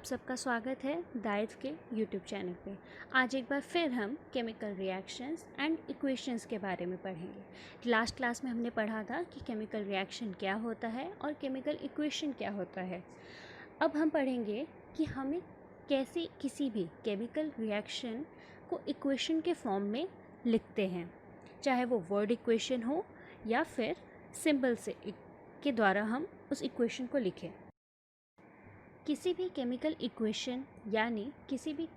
आप सबका स्वागत है दाइव के यूट्यूब चैनल पे। आज एक बार फिर हम केमिकल रिएक्शंस एंड इक्वेशंस के बारे में पढ़ेंगे। लास्ट क्लास में हमने पढ़ा था कि केमिकल रिएक्शन क्या होता है और केमिकल इक्वेशन क्या होता है। अब हम पढ़ेंगे कि हमें कैसे किसी भी केमिकल रिएक्शन को इक्वेशन के फॉर्म में लिखते हैं, चाहे वो वर्ड इक्वेशन हो या फिर सिंबल से के द्वारा हम उस इक्वेशन को लिखें। किसी भी केमिकल इक्वेशन यानी किसी भी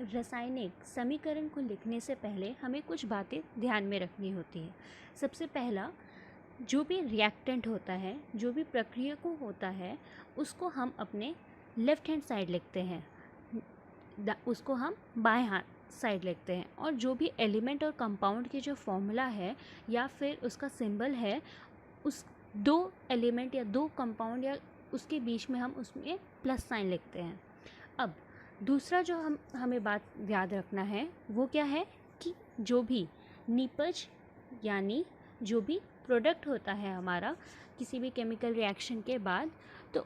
रासायनिक समीकरण को लिखने से पहले हमें कुछ बातें ध्यान में रखनी होती है। सबसे पहला, जो भी रिएक्टेंट होता है, जो भी प्रक्रिया को होता है, उसको हम अपने लेफ़्ट हैंड साइड लिखते हैं, उसको हम बाएं हाथ साइड लिखते हैं। और जो भी एलिमेंट और कंपाउंड की जो फॉर्मूला है या फिर उसका सिंबल है, उस दो एलिमेंट या दो कंपाउंड या उसके बीच में हम उसमें प्लस साइन लिखते हैं। अब दूसरा जो हमें बात याद रखना है वो क्या है कि जो भी निपज यानी जो भी प्रोडक्ट होता है हमारा किसी भी केमिकल रिएक्शन के बाद, तो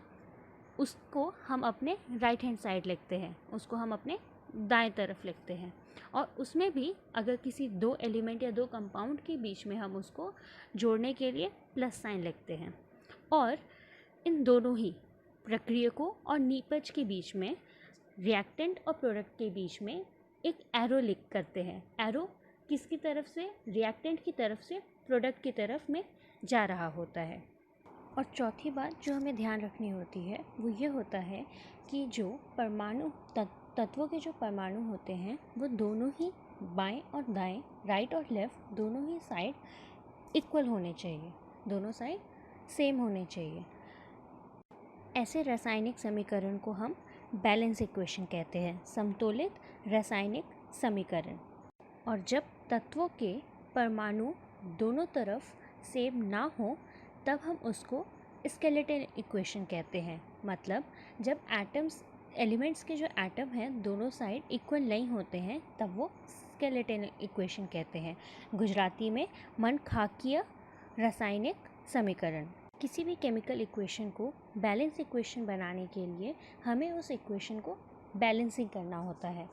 उसको हम अपने राइट हैंड साइड लिखते हैं, उसको हम अपने दाएं तरफ लिखते हैं। और उसमें भी अगर किसी दो एलिमेंट या दो कंपाउंड के बीच में हम उसको जोड़ने के लिए प्लस साइन लिखते हैं। और इन दोनों ही प्रक्रियकों और निपज के बीच में, रिएक्टेंट और प्रोडक्ट के बीच में एक एरो लिख करते हैं। एरो किसकी तरफ से? रिएक्टेंट की तरफ से प्रोडक्ट की तरफ में जा रहा होता है। और चौथी बात जो हमें ध्यान रखनी होती है वो ये होता है कि जो परमाणु तत्वों के जो परमाणु होते हैं वो दोनों ही बाएं और दाएं, राइट और लेफ़्ट, दोनों ही साइड इक्वल होने चाहिए, दोनों साइड सेम होने चाहिए। ऐसे रासायनिक समीकरण को हम बैलेंस इक्वेशन कहते हैं, समतोलित रासायनिक समीकरण। और जब तत्वों के परमाणु दोनों तरफ सेम ना हो तब हम उसको स्केलेटन इक्वेशन कहते हैं। मतलब जब एलिमेंट्स के जो एटम हैं दोनों साइड इक्वल नहीं होते हैं तब वो स्केलेटन इक्वेशन कहते हैं। गुजराती में मनखाकीय रासायनिक समीकरण। किसी भी केमिकल इक्वेशन को बैलेंस इक्वेशन बनाने के लिए हमें उस इक्वेशन को बैलेंसिंग करना होता है।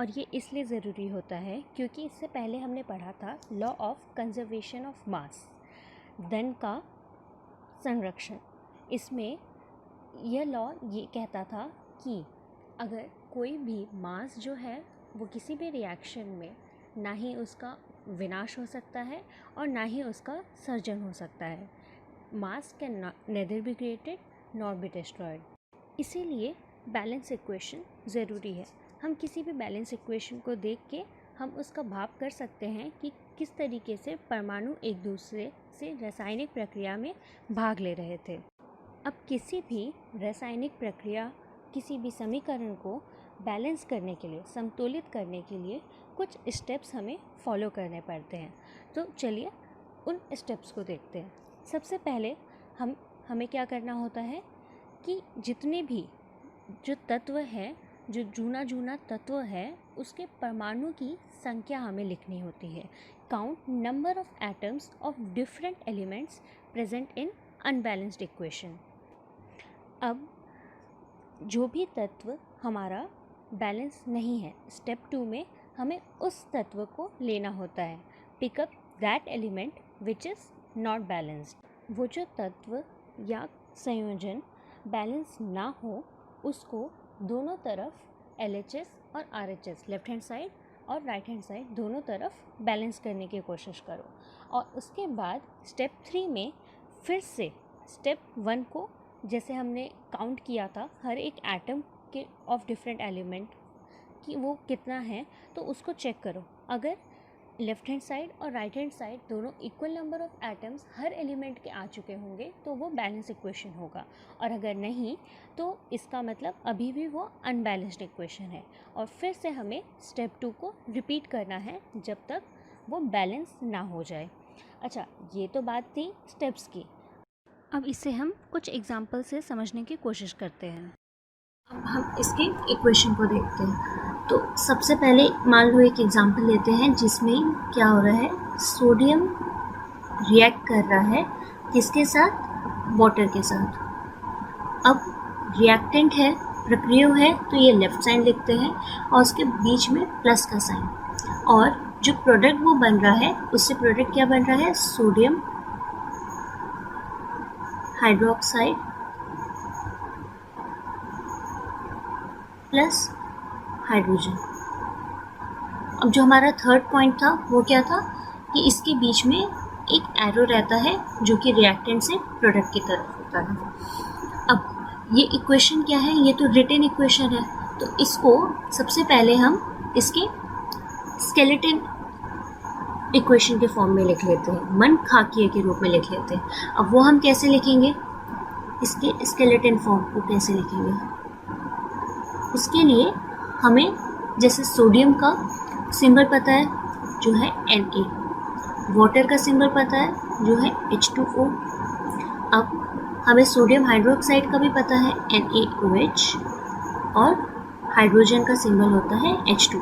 और ये इसलिए ज़रूरी होता है क्योंकि इससे पहले हमने पढ़ा था law of conservation of mass, धन का संरक्षण। इसमें यह लॉ ये कहता था कि अगर कोई भी मास जो है वो किसी भी रिएक्शन में ना ही उसका विनाश हो सकता है और ना ही उसका सर्जन हो सकता है। मास can nether be created nor be destroyed. इसीलिए बैलेंस इक्वेशन ज़रूरी है। हम किसी भी बैलेंस इक्वेशन को देख के हम उसका भाव कर सकते हैं कि किस तरीके से परमाणु एक दूसरे से रासायनिक प्रक्रिया में भाग ले रहे थे। अब किसी भी रासायनिक प्रक्रिया, किसी भी समीकरण को बैलेंस करने के लिए, संतुलित करने के लिए कुछ स्टेप्स हमें फॉलो करने पड़ते हैं। तो चलिए उन स्टेप्स को देखते हैं। सबसे पहले हमें क्या करना होता है कि जितने भी जो तत्व है, जो जूना तत्व है, उसके परमाणु की संख्या हमें लिखनी होती है। Count number of atoms of different elements present in unbalanced equation. अब जो भी तत्व हमारा बैलेंस नहीं है, स्टेप 2 में हमें उस तत्व को लेना होता है। Pick up that element which is not balanced. वो जो तत्व या संयोजन बैलेंस ना हो उसको दोनों तरफ LHS और RHS, लेफ्ट हैंड साइड और राइट हैंड साइड, दोनों तरफ बैलेंस करने की कोशिश करो। और उसके बाद स्टेप 3 में फिर से स्टेप 1 को, जैसे हमने काउंट किया था हर एक एटम के ऑफ डिफरेंट एलिमेंट कि वो कितना है, तो उसको चेक करो। अगर लेफ़्ट हैंड साइड और राइट हैंड साइड दोनों equal number of atoms her element के आ चुके होंगे तो वो बैलेंस इक्वेशन होगा। और अगर नहीं तो इसका मतलब अभी भी वो अनबैलेंस्ड इक्वेशन है। और फिर से हमें स्टेप 2 को रिपीट करना है जब तक वो बैलेंस ना हो जाए। अच्छा, ये तो बात थी स्टेप्स की। अब इसे हम कुछ एग्जाम्पल से समझने की कोशिश करते हैं। अब हम इसके इक्वेशन को देखते हैं। तो सबसे पहले मान लो एक एग्जांपल लेते हैं जिसमें क्या हो रहा है, सोडियम रिएक्ट कर रहा है किसके साथ? वाटर के साथ। अब रिएक्टेंट है प्रक्रिया है तो ये लेफ्ट साइन लिखते हैं और उसके बीच में प्लस का साइन, और जो प्रोडक्ट वो बन रहा है उससे प्रोडक्ट क्या बन रहा है, सोडियम हाइड्रोक्साइड प्लस हाइड्रोजन। अब जो हमारा थर्ड पॉइंट था वो क्या था कि इसके बीच में एक एरो रहता है जो कि रिएक्टेंट से प्रोडक्ट की तरफ होता है। अब ये इक्वेशन क्या है, ये तो रिटन इक्वेशन है, तो इसको सबसे पहले हम इसके स्केलेटन इक्वेशन के फॉर्म में लिख लेते हैं, मन खाकिए के रूप में लिख लेते हैं। अब वो हम कैसे लिखेंगे, इसके स्केलेटन फॉर्म को कैसे लिखेंगे, उसके लिए हमें जैसे सोडियम का सिंबल पता है जो है Na, वाटर का सिंबल पता है जो है H2O, अब हमें सोडियम हाइड्रोक्साइड का भी पता है NaOH, और हाइड्रोजन का सिंबल होता है H2O।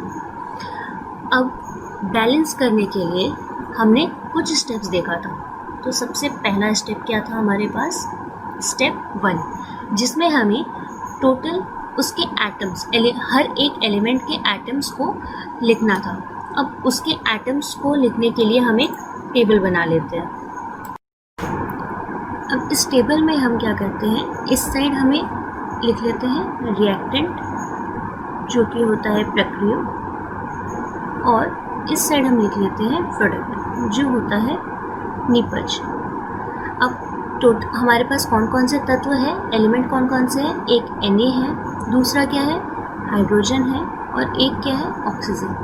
अब बैलेंस करने के लिए हमने कुछ स्टेप्स देखा था, तो सबसे पहला स्टेप क्या था हमारे पास, स्टेप 1, जिसमें हमें टोटल उसके एटम्स, हर एक एलिमेंट के एटम्स को लिखना था। अब उसके एटम्स को लिखने के लिए हम एक टेबल बना लेते हैं। अब इस टेबल में हम क्या करते हैं, इस साइड हमें लिख लेते हैं रिएक्टेंट जो कि होता है प्रक्रिया, और इस साइड हम लिख लेते हैं प्रोडक्ट जो होता है निपज। अब हमारे पास कौन कौन से तत्व है, एलिमेंट कौन कौन से हैं, एक Na है, दूसरा क्या है हाइड्रोजन है, और एक क्या है ऑक्सीजन।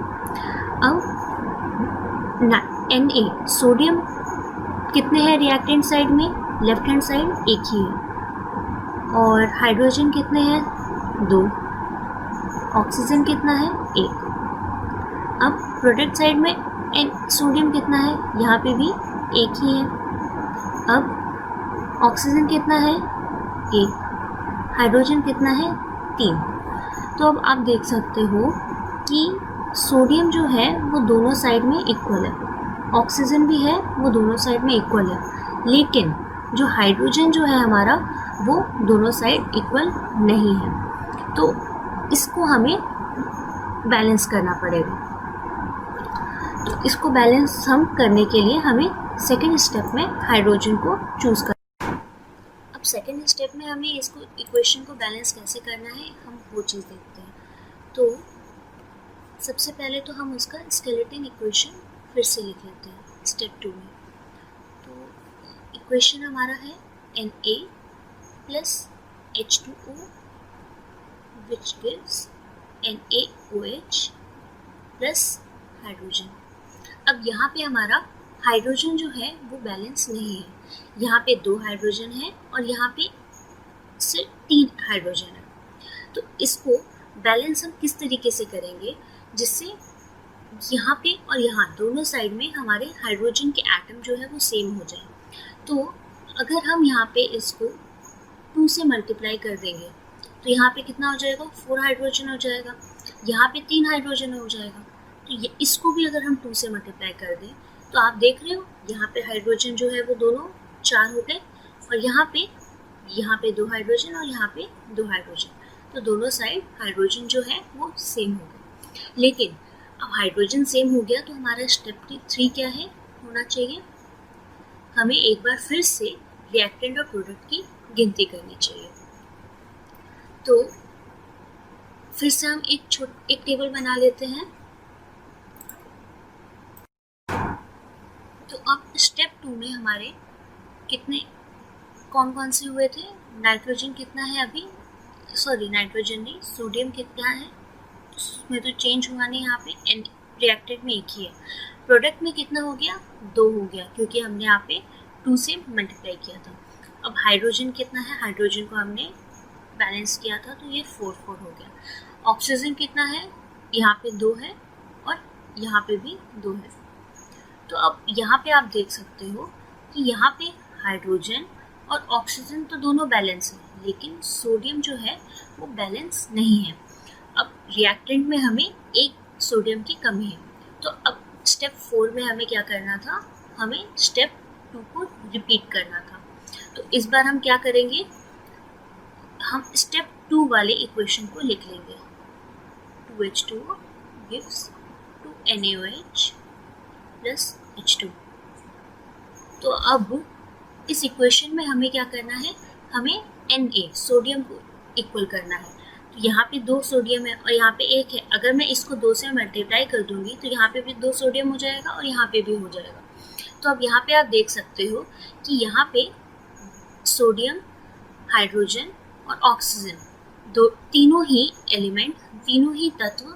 अब Na सोडियम कितने हैं रिएक्टेंट साइड में, लेफ्ट हैंड साइड एक ही है, और हाइड्रोजन कितने हैं 2, ऑक्सीजन कितना है 1। अब प्रोडक्ट साइड में सोडियम कितना है, यहाँ पे भी एक ही है। अब ऑक्सीजन कितना है 1, हाइड्रोजन कितना है 3। तो अब आप देख सकते हो कि सोडियम जो है वो दोनों साइड में इक्वल है, ऑक्सीजन भी है वो दोनों साइड में इक्वल है, लेकिन जो हाइड्रोजन जो है हमारा वो दोनों साइड इक्वल नहीं है, तो इसको हमें बैलेंस करना पड़ेगा। तो इसको बैलेंस हम करने के लिए हमें सेकेंड स्टेप में हाइड्रोजन को चूज़ करना। अब सेकेंड स्टेप में हमें इसको इक्वेशन को बैलेंस कैसे करना है, हम वो चीज़ देखते हैं। तो सबसे पहले तो हम उसका स्केलेटन इक्वेशन फिर से लिख लेते हैं स्टेप 2 में। तो इक्वेशन हमारा है Na plus H2O which gives NaOH plus hydrogen. अब यहाँ पे हमारा हाइड्रोजन जो है वो बैलेंस नहीं है, यहाँ पे 2 हाइड्रोजन है और यहाँ पे सिर्फ 3 हाइड्रोजन है। तो इसको बैलेंस हम किस तरीके से करेंगे, जिससे यहाँ पे और यहाँ दोनों साइड में हमारे हाइड्रोजन के एटम जो है वो सेम हो जाए। तो अगर हम यहाँ पे इसको 2 से मल्टीप्लाई कर देंगे तो यहाँ पे कितना हो जाएगा, 4 हाइड्रोजन हो जाएगा, यहाँ पे 3 हाइड्रोजन हो जाएगा। तो ये इसको भी अगर हम 2 से मल्टीप्लाई कर दें तो आप देख रहे हो यहाँ पे हाइड्रोजन जो है वो दोनों 4 हो गए, और यहाँ पे 2 हाइड्रोजन और यहाँ पे 2 हाइड्रोजन, तो दोनों साइड हाइड्रोजन जो है वो सेम हो गए। लेकिन अब हाइड्रोजन सेम हो गया तो हमारा स्टेप 3 क्या है होना चाहिए, हमें एक बार फिर से रिएक्टेंट और प्रोडक्ट की गिनती करनी चाहिए। तो फिर से हम एक टेबल बना लेते हैं। तो अब स्टेप 2 में हमारे कितने कौन कौन से हुए थे, नाइट्रोजन कितना है अभी, सॉरी नाइट्रोजन नहीं, सोडियम कितना है, उसमें तो चेंज हुआ नहीं, यहाँ पे रिएक्टेंट में एक ही है। प्रोडक्ट में कितना हो गया, 2 हो गया, क्योंकि हमने यहाँ पे 2 से मल्टीप्लाई किया था। अब हाइड्रोजन कितना है, हाइड्रोजन को हमने बैलेंस किया था तो ये 4 हो गया। ऑक्सीजन कितना है, यहाँ पे 2 है और यहाँ पे भी 2 है। तो अब यहाँ पे आप देख सकते हो कि यहाँ पे हाइड्रोजन और ऑक्सीजन तो दोनों बैलेंस है, लेकिन सोडियम जो है वो बैलेंस नहीं है। अब रिएक्टेंट में हमें एक सोडियम की कमी है। तो अब स्टेप 4 में हमें क्या करना था, हमें स्टेप 2 को रिपीट करना था। तो इस बार हम क्या करेंगे, हम स्टेप 2 वाले इक्वेशन को लिख लेंगे। 2H2O gives 2NaOH plus H2। तो अब इस इक्वेशन में हमें क्या करना है, हमें Na सोडियम को इक्वल करना है। तो यहाँ पे 2 सोडियम है और यहाँ पे 1 है। अगर मैं इसको 2 से मल्टीप्लाई कर दूंगी तो यहाँ पे भी 2 सोडियम हो जाएगा और यहाँ पे भी हो जाएगा। तो अब यहाँ पे आप देख सकते हो कि यहाँ पे सोडियम, हाइड्रोजन और ऑक्सीजन तीनों ही एलिमेंट, तीनों ही तत्व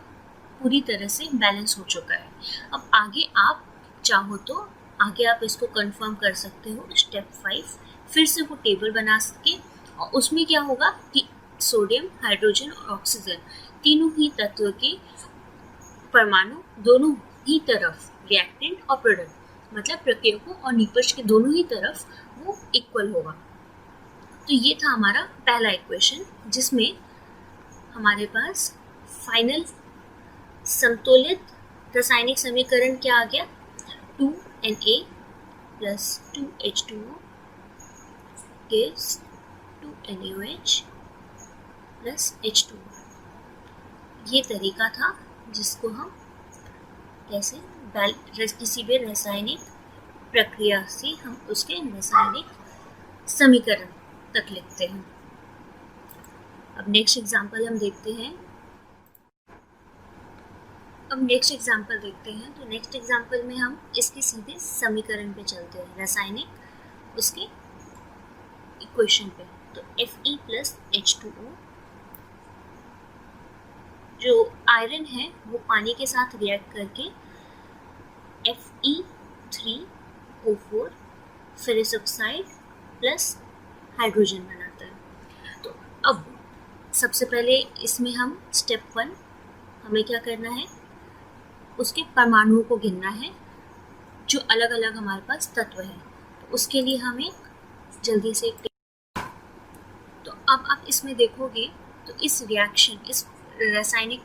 पूरी तरह से बैलेंस हो चुका है। अब आगे आप चाहो तो आगे आप इसको कंफर्म कर सकते हो। स्टेप 5 फिर से वो टेबल बना सके और उसमें क्या होगा कि सोडियम, हाइड्रोजन और ऑक्सीजन तीनों ही तत्व के परमाणु दोनों ही तरफ रिएक्टेंट और प्रोडक्ट मतलब प्रक्रियकों और निष्पक्ष के दोनों ही तरफ वो इक्वल होगा। तो ये था हमारा पहला इक्वेशन जिसमें हमारे पास फाइनल संतुलित रासायनिक समीकरण क्या आ गया, 2Na plus 2H2O gives 2NaOH plus H2O। ये तरीका था जिसको हम कैसे किसी भी रासायनिक प्रक्रिया से हम उसके रासायनिक समीकरण तक लिखते हैं। अब नेक्स्ट एग्जांपल हम देखते हैं। तो नेक्स्ट एग्जांपल में हम इसके सीधे समीकरण पे चलते हैं, रासायनिक उसके इक्वेशन पे। तो Fe plus H2O, जो आयरन है वो पानी के साथ रिएक्ट करके Fe3O4 ferrous oxide plus hydrogen बनाता है। तो अब सबसे पहले इसमें हम स्टेप 1 हमें क्या करना है, उसके परमाणुओं को गिनना है जो अलग अलग हमारे पास तत्व है। तो उसके लिए हमें जल्दी से तो अब आप इसमें देखोगे तो इस रिएक्शन, इस रासायनिक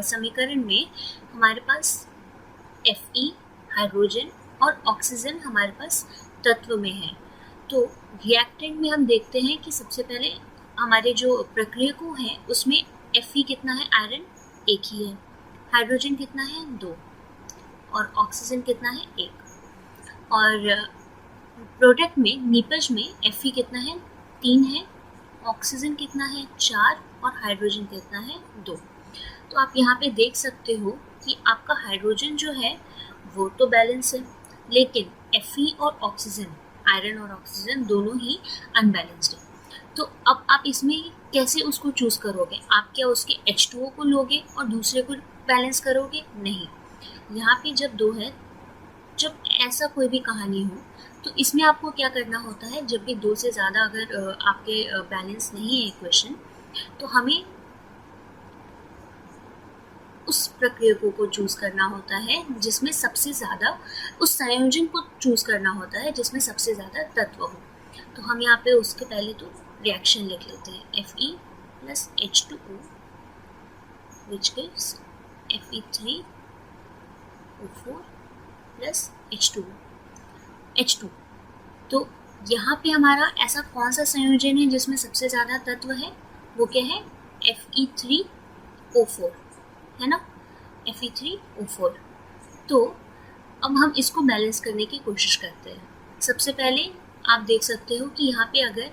समीकरण में हमारे पास Fe, हाइड्रोजन और ऑक्सीजन हमारे पास तत्व में है। तो रिएक्टेंट में हम देखते हैं कि सबसे पहले हमारे जो प्रक्रियकों हैं उसमें Fe कितना है, आयरन 1 ही है, हाइड्रोजन कितना है 2 और ऑक्सीजन कितना है 1। और प्रोडक्ट में निपज में Fe कितना है 3 है, ऑक्सीजन कितना है 4 और हाइड्रोजन कितना है 2। तो आप यहाँ पे देख सकते हो कि आपका हाइड्रोजन जो है वो तो बैलेंस है, लेकिन Fe और ऑक्सीजन, आयरन और ऑक्सीजन दोनों ही अनबैलेंस्ड है। तो अब आप इसमें कैसे उसको चूज करोगे, आप क्या उसके H2O को लोगे और दूसरे को बैलेंस करोगे? नहीं। यहाँ पे जब 2 है, जब ऐसा कोई भी कहानी हो तो इसमें आपको क्या करना होता है, जब भी 2 से ज़्यादा अगर आपके बैलेंस नहीं है इक्वेशन, तो हमें उस प्रक्रियकों को चूज करना होता है जिसमें सबसे ज़्यादा, उस संयोजन को चूज करना होता है जिसमें सबसे ज़्यादा तत्व हो। तो हम यहाँ पे उसके पहले तो रिएक्शन लिख लेते हैं, Fe plus H2O which gives Fe3O4 plus H2। तो यहाँ पे हमारा ऐसा कौन सा संयोजन है जिसमें सबसे ज़्यादा तत्व है, वो क्या है, Fe3O4 है ना, Fe3O4। तो अब हम इसको बैलेंस करने की कोशिश करते हैं। सबसे पहले आप देख सकते हो कि यहाँ पे अगर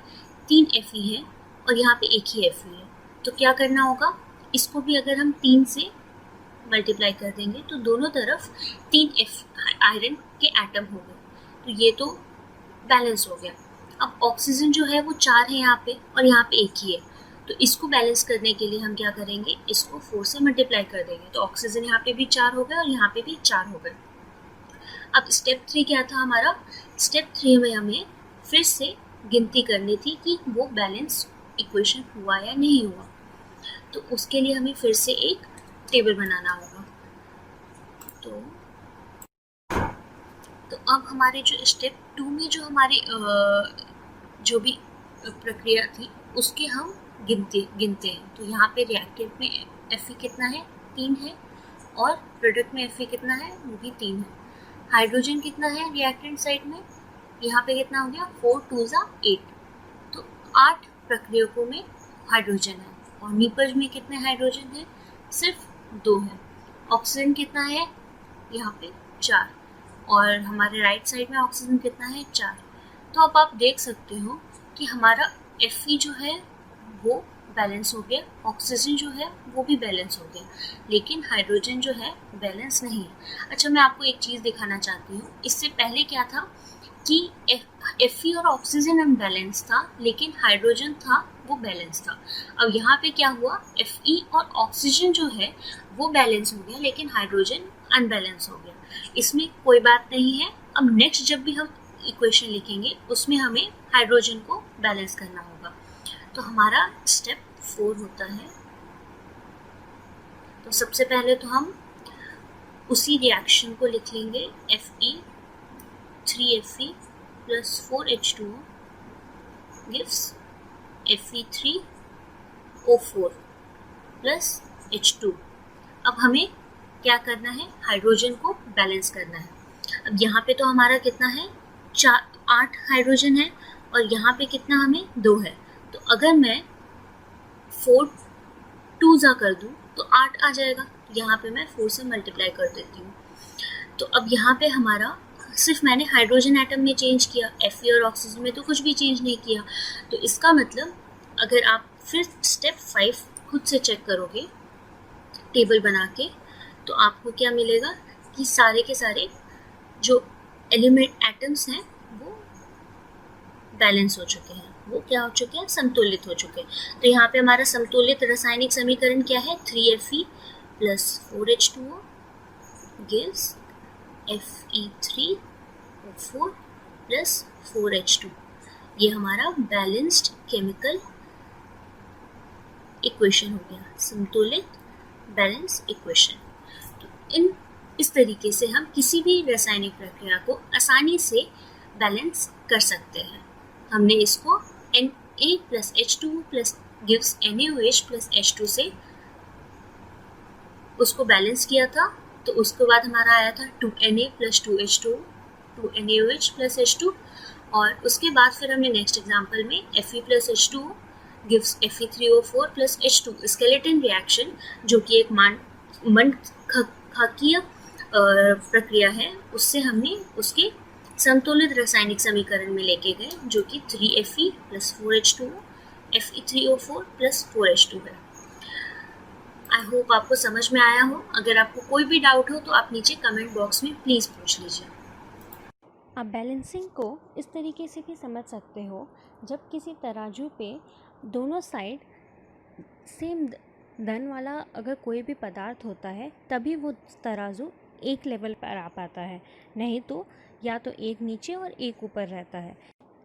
3 Fe है और यहाँ पे 1 ही Fe है, तो क्या करना होगा, इसको भी अगर हम 3 से मल्टीप्लाई कर देंगे तो दोनों तरफ 3 आयरन के एटम हो गए, तो ये तो बैलेंस हो गया। अब ऑक्सीजन जो है वो 4 है यहाँ पे और यहाँ पे 1 ही है, तो इसको बैलेंस करने के लिए हम क्या करेंगे, इसको 4 से मल्टीप्लाई कर देंगे, तो ऑक्सीजन यहाँ पे भी 4 हो गए और यहाँ पे भी 4 हो गए। अब स्टेप 3 क्या था हमारा, स्टेप 3 में हमें फिर से गिनती करनी थी कि वो बैलेंस इक्वेशन हुआ या नहीं हुआ। तो उसके लिए हमें फिर से एक टेबल बनाना होगा। तो अब हमारे जो स्टेप 2 में जो हमारे जो भी प्रक्रिया थी उसके हम गिनते हैं। तो यहाँ पे रिएक्टेंट में Fe कितना है, 3 है, और प्रोडक्ट में Fe कितना है, वो भी 3 है। हाइड्रोजन कितना है रिएक्टेंट साइड में, यहाँ पे कितना हो गया, 4 2 8। तो 8 प्रक्रियकों में हाइड्रोजन है और निपज में कितने हाइड्रोजन है? सिर्फ 2 है। ऑक्सीजन कितना है? यहाँ पे 4, और हमारे राइट साइड में ऑक्सीजन कितना है? 4। तो अब आप देख सकते हो कि हमारा Fe जो है वो बैलेंस हो गया, ऑक्सीजन जो है वो भी बैलेंस हो गया, लेकिन हाइड्रोजन जो है बैलेंस नहीं है। अच्छा, मैं आपको एक चीज़ दिखाना चाहती हूँ। इससे पहले क्या था कि Fe और ऑक्सीजन अनबैलेंस था, लेकिन हाइड्रोजन था वो बैलेंस था। अब यहाँ पे क्या हुआ? Fe और ऑक्सीजन जो है वो बैलेंस हो गया, लेकिन हाइड्रोजन अनबैलेंस हो गया। इसमें कोई बात नहीं है। अब नेक्स्ट जब भी हम इक्वेशन लिखेंगे उसमें हमें हाइड्रोजन को बैलेंस करना होगा। तो हमारा स्टेप 4 होता है। तो सबसे पहले तो हम उसी रिएक्शन को लिख लेंगे। Fe 3Fe plus 4H2O gives Fe3O4 plus H2। अब हमें क्या करना है? हाइड्रोजन को बैलेंस करना है। अब यहाँ पे तो हमारा कितना है? 8 हाइड्रोजन है, और यहाँ पे कितना हमें? 2 है। तो अगर मैं 4 2 जा कर दूँ तो 8 आ जाएगा। यहाँ पे मैं 4 से मल्टीप्लाई कर देती हूँ। तो अब यहाँ पे हमारा सिर्फ मैंने हाइड्रोजन एटम में चेंज किया, Fe और ऑक्सीजन में तो कुछ भी चेंज नहीं किया। तो इसका मतलब अगर आप फिर स्टेप 5 खुद से चेक करोगे टेबल बना के, तो आपको क्या मिलेगा कि सारे के सारे जो एलिमेंट एटम्स हैं वो बैलेंस हो चुके हैं। वो क्या हो चुके हैं? संतुलित हो चुके हैं। तो यहाँ पे हमारा समतुलित रासायनिक समीकरण क्या है? 3Fe plus 4H2O gives Fe3O4 plus 4H2। ये हमारा बैलेंस्ड केमिकल इक्वेशन हो गया, संतुलित बैलेंस इक्वेशन। तो इस तरीके से हम किसी भी रासायनिक प्रक्रिया को आसानी से बैलेंस कर सकते हैं। हमने इसको Na plus H2O plus gives NaOH plus H2 से उसको बैलेंस किया था। तो उसके बाद हमारा आया था 2Na plus 2H2O 2NaOH plus H2, और उसके बाद फिर हमने नेक्स्ट एग्जाम्पल में Fe plus H2O gives Fe3O4 plus H2 skeleton reaction, जो कि एक मंदघातीय प्रक्रिया है, उससे हमने उसके संतुलित रासायनिक समीकरण में लेके गए, जो कि 3Fe plus 4H2O Fe3O4 plus 4H2 है। आई होप आपको समझ में आया हो। अगर आपको कोई भी डाउट हो तो आप नीचे कमेंट बॉक्स में प्लीज़ पूछ लीजिए। आप बैलेंसिंग को इस तरीके से भी समझ सकते हो, जब किसी तराजू पे दोनों साइड सेम धन वाला अगर कोई भी पदार्थ होता है, तभी वो तराजू एक लेवल पर आ पाता है, नहीं तो या तो एक नीचे और एक ऊपर रहता है।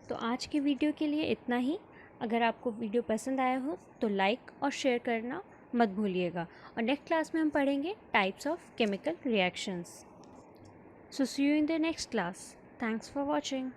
तो आज की वीडियो के लिए इतना ही। अगर आपको वीडियो पसंद आया हो तो लाइक और शेयर करना मत भूलिएगा, और नेक्स्ट क्लास में हम पढ़ेंगे types of chemical reactions. So see you in the next class. Thanks for watching.